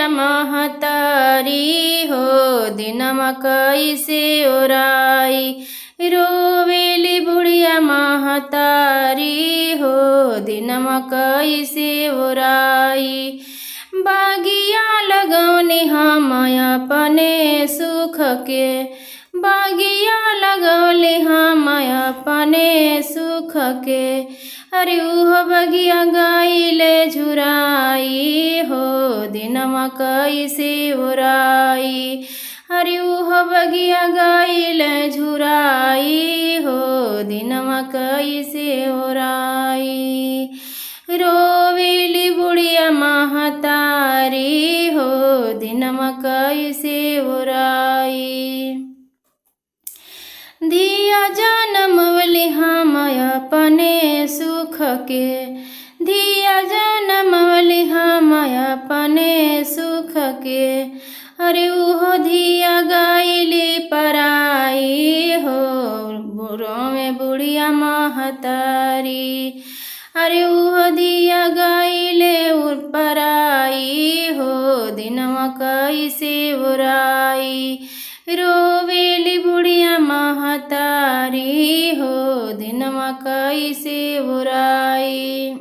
बुढ़िया महतारी हो दिनमा कैसे ओराई। रोवेली बुढ़िया महतारी हो दिनमा कैसे ओराई। बागिया लगौने हम अपने सुख के, बागिया लगौले हम अपने सुख के। अरे उह बगिया गाइले झुराई हो दिनमा कैसे ओराई। अरे उह बगिया गाइले झुराई हो दिनमा कैसे ओराई। रोवेली बुढ़िया महतारी हो दिनमा कैसे ओराई। धिया जनमवली हम अपने सुख के, धिया जनमवली हम अपने सुख के। अरे उहो धिया गाइली पराई हो बुढ़ो में बुढ़िया महतारी। अरे उहो धिया गाइले पराई हो दिनमा कैसे ओराई। रोवेली बुढ़िया महतारी हो दिनमा कैसे ओराई।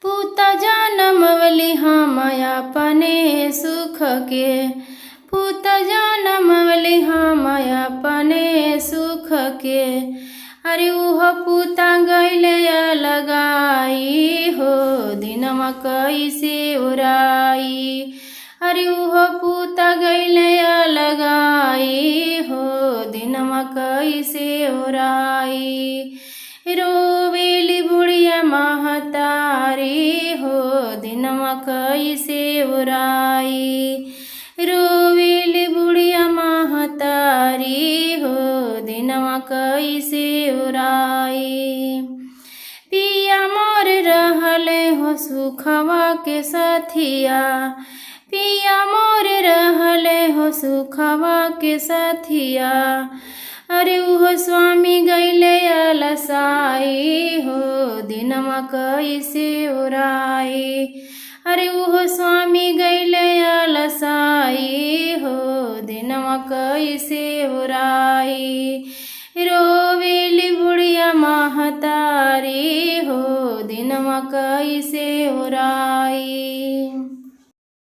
पूता जनमवली हम अपने सुख के, पूता जनमवली हम अपने सुख के। अरे उह पूता गइले लगाई हो दिनमा कैसे ओराई। अरे उह पूता गइले लगाई हो दिनमा कैसे ओराई। रोवेली बुढ़िया महतारी हो दिनमा कैसे ओराई। रोवेली बुढ़िया महतारी हो दिनमा कैसे ओराई। पिया मोर रहले हो सुखवा के साथिया, पिया मोर रहले हो सुखवा के साथिया। अरे उहो स्वामी गइले अलसाई हो दिनमा कैसे ओराई। अरे उहो स्वामी गइले अलसाई हो दिनमा कैसे ओराई। रोवेली बुढ़िया महतारी हो दिनमा कैसे ओराई।